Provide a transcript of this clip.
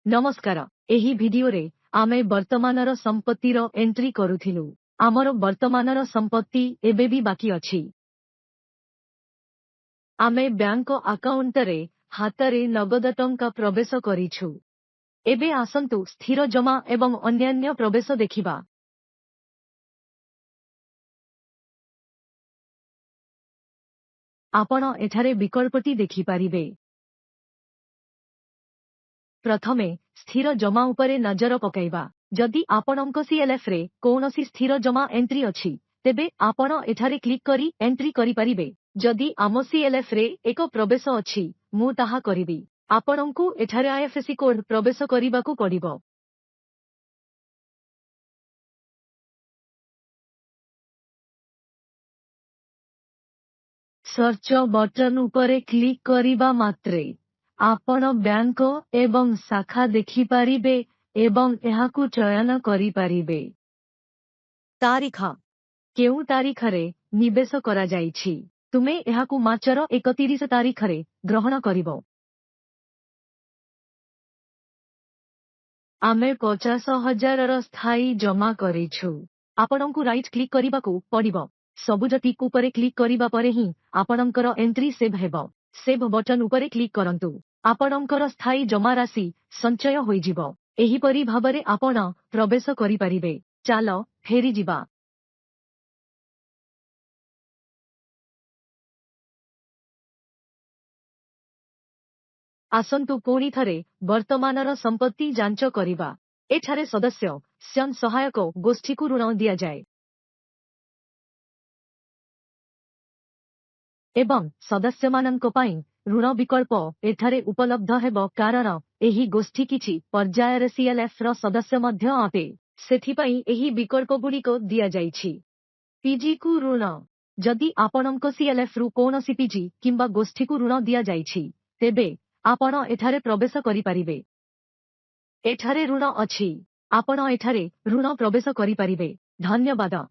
नमस्कार एही भिडियो रे आमे वर्तमानर संपत्तिर एंट्री करूथिलु। आमर वर्तमानर संपत्ति एबे भी बाकी अछि। आमे बैंक अकाउंट रे हातरे नगद टंका प्रवेश करिछु। एबे आसंतु स्थिर जमा एवं अन्यान्य प्रवेश देखिबा। आपण एठारे विकल्पटी देखि पारिबे। प्रथमे स्थिर जमा उपरे नजर पकाइबा। जदि आपणक सीएलएफ रे कौनसी स्थिर जमा एंट्री अछि तेबे आपण एठारे क्लिक करी एंट्री करि पारिबे। जदि आम सीएलएफ रे एक प्रवेश अछि मु ताहा करिबी। आपणकु एठारे आईएफएससी कोड प्रवेश करिबाकु पड़िबो। सर्च बटन उपरे क्लिक करिबा मात्रे आपण बैंक एवं शाखा देखि पारिबे एवं एहाकु चयन करि पारिबे। तारीख केउ तारीखरे निवेश करा जाइछि तुमे एहाकु मार्चर 31 तारीखरे ग्रहण करिबो। आमे 50,000 स्थायी जमा करिछु। आपणकु राइट क्लिक करिबाकु पड़िबो। सबुज टिक उपरे क्लिक करिबा परे ही आपणकर एंट्री सेव हेबो। सेव बटन उपरे क्लिक करंतु। आपणकर स्थायी जमा राशि संचय होई जिवो। एही परी भाबरे आपण प्रवेश करि पारिबे। चालो फेरी जिबा। आसंतु पुणी थरे वर्तमानर संपत्ति जांच करिबा। एठारे सदस्य स्वयं सहायक गोष्ठी को ऋण दिया जाए एवं सदस्य माननक पई ऋण विकल्प एठारे उपलब्ध हेबो कारण एही गोष्ठी किछि पर्यायर सीएलएफ र सदस्य मध्य अटे। सेथि पई एही विकल्प गुड़िको दिया जाइछि। पीजी को ऋण जदि आपणक सीएलएफ रु कोनोसी पीजी किंबा गोष्ठी को ऋण दिया जाइछि तेबे आपण एठारे प्रवेश करि पारिबे। एठारे ऋण अछि। आपण एठारे ऋण प्रवेश करि पारिबे। धन्यवाद।